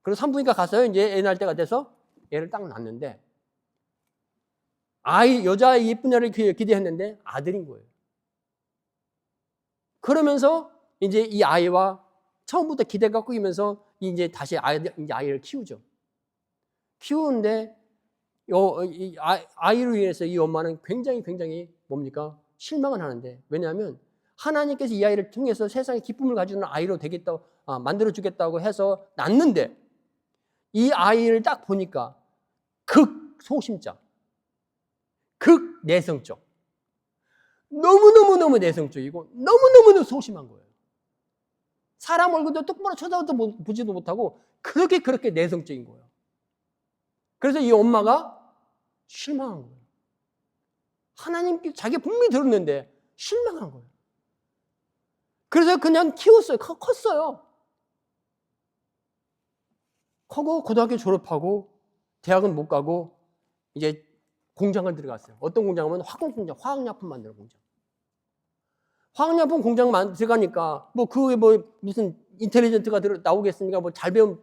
그래서 산부인과 가서요. 이제 애 낳을 때가 돼서 애를 딱 낳았는데 여자아이 예쁜 애를 기대했는데 아들인 거예요. 그러면서 이제 이 아이와 처음부터 기대가 꾸이면서 이제 다시 아이를 키우죠. 키우는데 아이로 인해서 이 엄마는 굉장히 뭡니까? 실망을 하는데 왜냐하면 하나님께서 이 아이를 통해서 세상의 기쁨을 가지는 아이로 되겠다고 만들어주겠다고 해서 낳는데 이 아이를 딱 보니까 극소심자, 극내성적, 너무너무 내성적이고 너무너무 소심한 거예요. 사람 얼굴도 똑바로 쳐다도 보지도 못하고 그렇게 내성적인 거예요. 그래서 이 엄마가 실망한 거예요. 하나님께 자기가 분명히 들었는데 실망한 거예요. 그래서 그냥 키웠어요. 컸어요. 커고 고등학교 졸업하고 대학은 못 가고 이제 공장을 들어갔어요. 어떤 공장이면 화공공장, 화학약품 만드는 공장. 화학약품 공장 들어가니까 그게 무슨 인텔리전트가 나오겠습니까?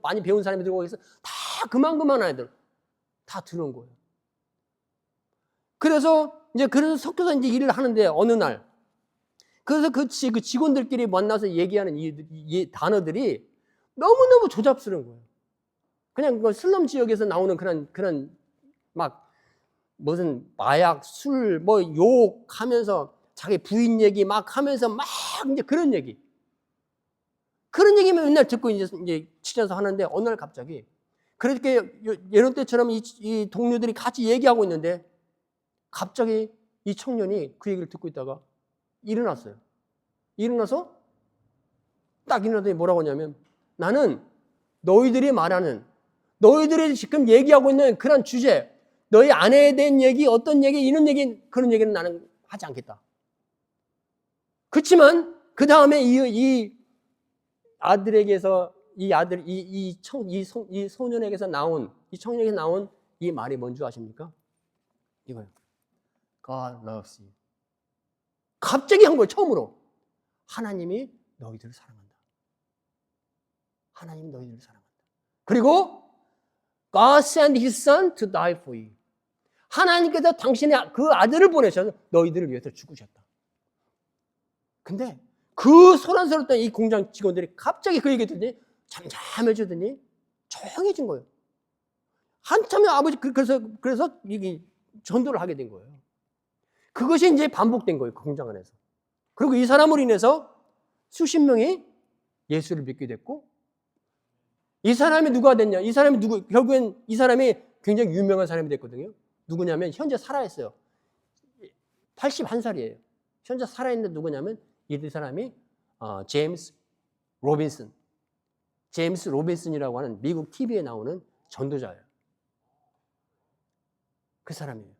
많이 배운 사람이 들어오겠어? 다 그만 아이들 다 들어온 거예요. 그래서 섞여서 이제 일을 하는데 어느 날 그래서 그 직원들끼리 만나서 얘기하는 이 단어들이 너무너무 조잡스러운 거예요. 그냥 그 슬럼 지역에서 나오는 그런 막 무슨 마약, 술, 욕하면서 자기 부인 얘기 막 하면서 막 이제 그런 얘기만 맨날 듣고 이제 치면서 하는데 어느 날 갑자기 그렇게 예론 때처럼 이 동료들이 같이 얘기하고 있는데 갑자기 이 청년이 그 얘기를 듣고 있다가 일어났어요. 일어나서 딱 일어나더니 뭐라고 하냐면 나는 너희들이 지금 얘기하고 있는 그런 주제, 너희 아내에 대한 얘기, 어떤 얘기, 이런 얘기, 그런 얘기는 나는 하지 않겠다. 그렇지만 그 다음에 이 아들에게서 이 소년에게서 나온 이 청년에게서 나온 이 말이 뭔지 아십니까? 이거요. God loves you. 갑자기 한 거예요. 처음으로. 하나님이 너희들을 사랑한다. 하나님이 너희들을 사랑한다. 그리고 God sent His Son to die for you. 하나님께서 당신의 그 아들을 보내셔서 너희들을 위해서 죽으셨다. 근데 그 소란스러웠던 이 공장 직원들이 갑자기 그 얘기 듣더니 잠잠해지더니 조용해진 거예요. 한참에 아버지 그래서 이게 전도를 하게 된 거예요. 그것이 이제 반복된 거예요. 그 공장 안에서. 그리고 이 사람으로 인해서 수십 명이 예수를 믿게 됐고 이 사람이 누가 됐냐? 결국엔 이 사람이 굉장히 유명한 사람이 됐거든요. 누구냐면 현재 살아있어요. 81살이에요. 현재 살아있는데 누구냐면 이 사람이 제임스 로빈슨이라고 하는 미국 TV에 나오는 전도자예요. 그 사람이에요.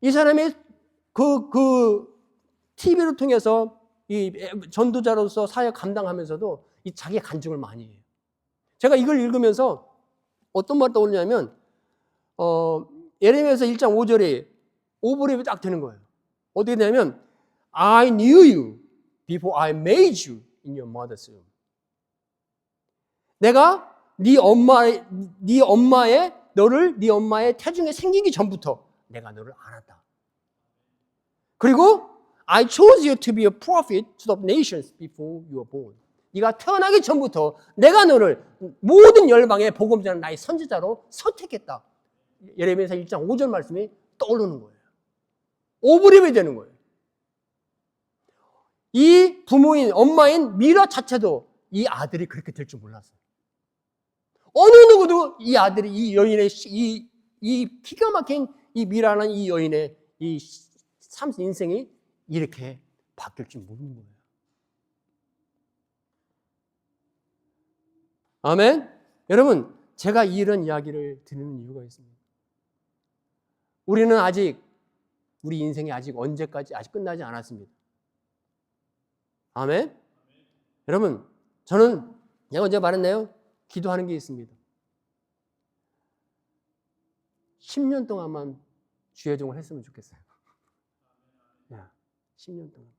이 사람이 그 TV를 통해서 이 전도자로서 사역 감당하면서도 이 자기 간증을 많이 해요. 제가 이걸 읽으면서 어떤 말이 떠오르냐면 예레미야서 1장 5절에 오버랩이 딱 되는 거예요. 어떻게 되냐면 I knew you before I made you in your mother's womb. 내가 네 엄마의 태중에 생기기 전부터 내가 너를 알았다. 그리고 I chose you to be a prophet to the nations before you were born. 네가 태어나기 전부터 내가 너를 모든 열방의 복음 전하는 나의 선지자로 선택했다. 예레미야서 1장 5절 말씀이 떠오르는 거예요. 오버랩이 되는 거예요. 이 부모인 엄마인 미라 자체도 이 아들이 그렇게 될 줄 몰랐어요. 어느 누구도 이 아들이 이 여인의 이 기가 막힌 이 미라는 이 여인의 이 삶 인생이 이렇게 바뀔 줄 모르는 거예요. 아멘. 여러분, 제가 이런 이야기를 드리는 이유가 있습니다. 우리는 아직 우리 인생이 아직 언제까지 아직 끝나지 않았습니다. 아멘. 여러분, 저는 내가 언제 말했나요? 기도하는 게 있습니다. 10년 동안만 주의 종을 했으면 좋겠어요. 10년 동안.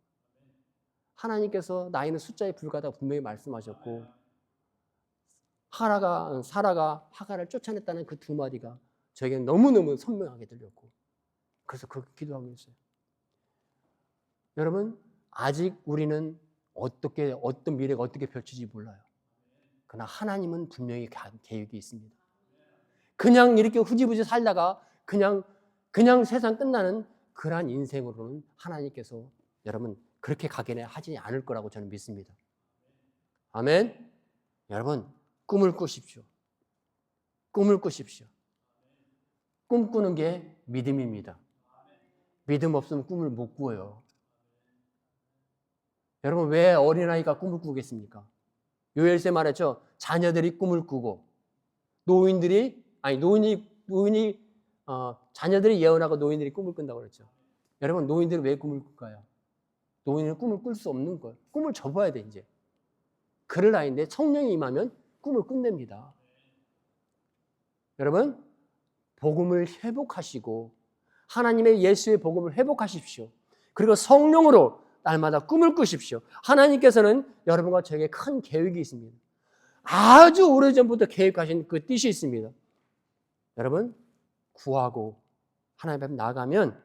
하나님께서 나이는 숫자에 불과하다고 분명히 말씀하셨고 사라가 하가를 쫓아냈다는 그 두 마디가 저에게는 너무너무 선명하게 들렸고 그래서 그렇게 기도하고 있어요. 여러분, 아직 우리는 어떤 미래가 어떻게 펼칠지 몰라요. 그러나 하나님은 분명히 계획이 있습니다. 그냥 이렇게 후지부지 살다가 그냥 세상 끝나는 그러한 인생으로는 하나님께서 여러분 그렇게 가게는 하지 않을 거라고 저는 믿습니다. 아멘. 여러분, 꿈을 꾸십시오. 꿈을 꾸십시오. 꿈꾸는 게 믿음입니다. 믿음 없으면 꿈을 못 꾸어요. 여러분, 왜 어린아이가 꿈을 꾸겠습니까? 요엘세 말했죠. 자녀들이 꿈을 꾸고 자녀들이 예언하고 노인들이 꿈을 꾼다고 그랬죠. 여러분, 노인들은 왜 꿈을 꿀까요? 노인은 꿈을 꿀 수 없는 거예요. 꿈을 접어야 돼, 이제. 그럴 나이인데 성령이 임하면 꿈을 꾼답니다. 여러분, 복음을 회복하시고 하나님의 예수의 복음을 회복하십시오. 그리고 성령으로 날마다 꿈을 꾸십시오. 하나님께서는 여러분과 저에게 큰 계획이 있습니다. 아주 오래전부터 계획하신 그 뜻이 있습니다. 여러분, 구하고 하나님 앞에 나아가면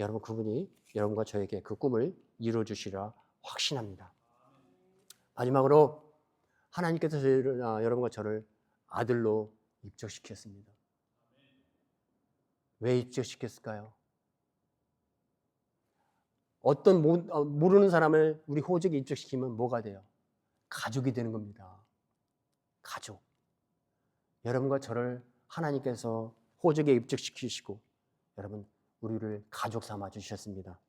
여러분 그분이 여러분과 저에게 그 꿈을 이루어주시리라 확신합니다. 마지막으로 하나님께서 여러분과 저를 아들로 입적시켰습니다. 왜 입적시켰을까요? 어떤 모르는 사람을 우리 호적에 입적시키면 뭐가 돼요? 가족이 되는 겁니다. 가족. 여러분과 저를 하나님께서 호적에 입적시키시고 여러분 우리를 가족 삼아 주셨습니다.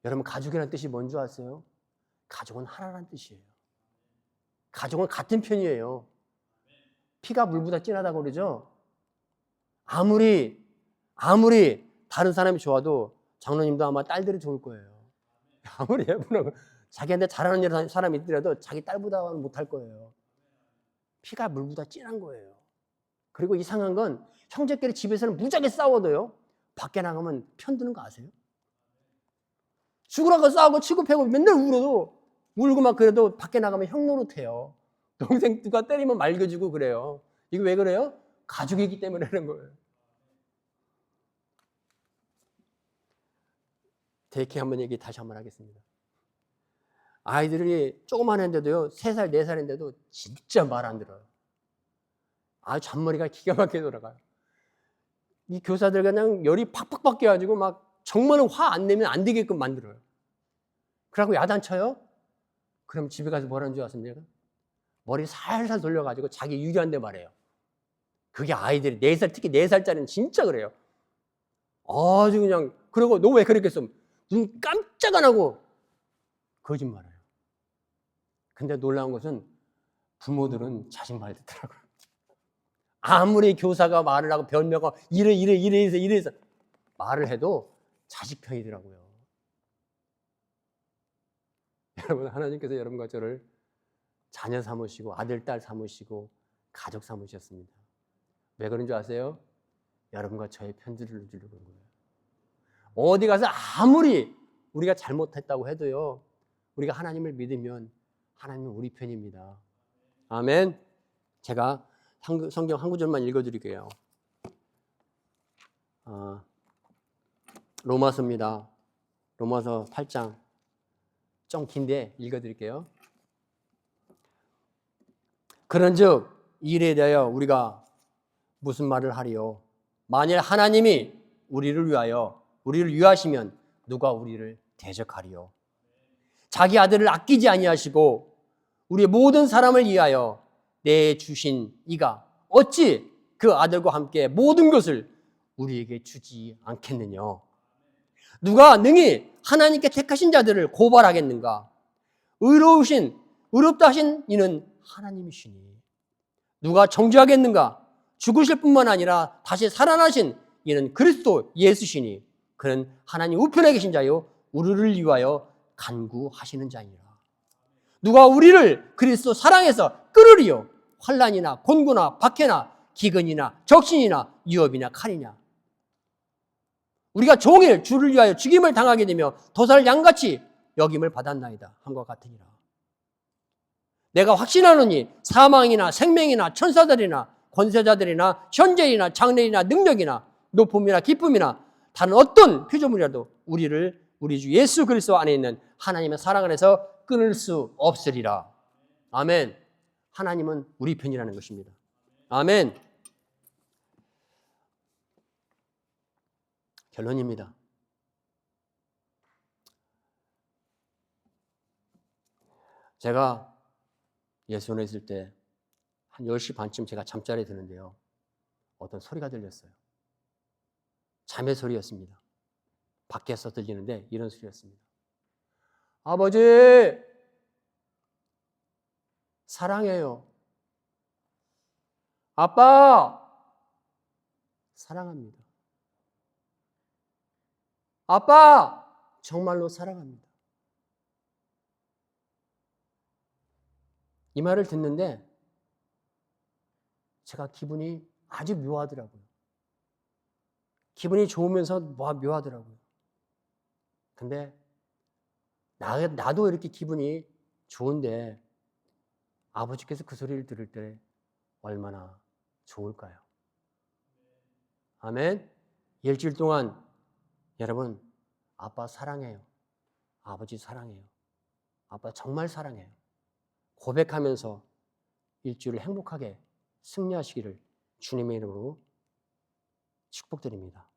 여러분, 가족이라는 뜻이 뭔지 아세요? 가족은 하나라는 뜻이에요. 가족은 같은 편이에요. 피가 물보다 진하다고 그러죠? 아무리 다른 사람이 좋아도 장로님도 아마 딸들이 좋을 거예요. 아무리 예쁘고 자기한테 잘하는 사람이 있더라도 자기 딸보다는 못할 거예요. 피가 물보다 진한 거예요. 그리고 이상한 건 형제끼리 집에서는 무지하게 싸워도요. 밖에 나가면 편드는 거 아세요? 죽으라고 싸우고 치고 패고 맨날 울고 막 그래도 밖에 나가면 형 노릇해요. 동생 누가 때리면 말겨주고 그래요. 이거 왜 그래요? 가족이기 때문에 그런 거예요. 대개 한번 얘기 다시 한번 하겠습니다. 아이들이 조그만 애인데도요, 3살, 4살인데도 진짜 말 안 들어요. 아주 잔머리가 기가 막히게 돌아가요. 이 교사들 그냥 열이 팍팍 바뀌어가지고 막 정말 화 안 내면 안 되게끔 만들어요. 그러고 야단쳐요? 그럼 집에 가서 뭐라는 줄 아십니까? 머리 살살 돌려가지고 자기 유리한데 말해요. 그게 아이들이 4살, 특히 4살짜리는 진짜 그래요. 아주 그냥, 그러고 너 왜 그랬겠어? 눈 깜짝 안 하고 거짓말해요. 근데 놀라운 것은 부모들은 자식 말 듣더라고요. 아무리 교사가 말을 하고 변명하고 이래서 말을 해도 자식 편이더라고요. 여러분, 하나님께서 여러분과 저를 자녀 삼으시고 아들, 딸 삼으시고 가족 삼으셨습니다. 왜 그런 줄 아세요? 여러분과 저의 편지를 주려고 그런 거예요. 어디 가서 아무리 우리가 잘못했다고 해도요, 우리가 하나님을 믿으면 하나님은 우리 편입니다. 아멘. 제가 성경 한 구절만 읽어드릴게요. 로마서입니다. 로마서 8장. 좀 긴데 읽어드릴게요. 그런즉 이 일에 대하여 우리가 무슨 말을 하리요? 만일 하나님이 우리를 위하시면 누가 우리를 대적하리요? 자기 아들을 아끼지 아니하시고 우리의 모든 사람을 위하여 내주신 이가 어찌 그 아들과 함께 모든 것을 우리에게 주지 않겠느냐? 누가 능히 하나님께 택하신 자들을 고발하겠는가? 의롭다 하신 이는 하나님이시니 누가 정죄하겠는가? 죽으실 뿐만 아니라 다시 살아나신 이는 그리스도 예수시니 그는 하나님 우편에 계신 자요 우리를 위하여 간구하시는 자니라. 누가 우리를 그리스도 사랑해서 끌으리요? 환난이나 곤고나 박해나 기근이나 적신이나 유업이나 칼이냐? 우리가 종일 주를 위하여 죽임을 당하게 되며 도살 양같이 여김을 받았나이다 함과 같으니라. 내가 확신하노니 사망이나 생명이나 천사들이나 권세자들이나 현재이나 장래이나 능력이나 높음이나 기쁨이나 다른 어떤 피조물이라도 우리 주 예수 그리스도 안에 있는 하나님의 사랑 안에서 끊을 수 없으리라. 아멘. 하나님은 우리 편이라는 것입니다. 아멘. 결론입니다. 제가 예수원에 있을 때 한 10시 반쯤 제가 잠자리에 드는데요. 어떤 소리가 들렸어요. 잠의 소리였습니다. 밖에서 들리는데 이런 소리였습니다. 아버지, 사랑해요. 아빠, 사랑합니다. 아빠, 정말로 사랑합니다. 이 말을 듣는데 제가 기분이 아주 묘하더라고요. 기분이 좋으면서 묘하더라고요. 근데 나도 이렇게 기분이 좋은데 아버지께서 그 소리를 들을 때 얼마나 좋을까요? 아멘. 일주일 동안 여러분, 아빠 사랑해요. 아버지 사랑해요. 아빠 정말 사랑해요. 고백하면서 일주일을 행복하게 승리하시기를 주님의 이름으로 축복드립니다.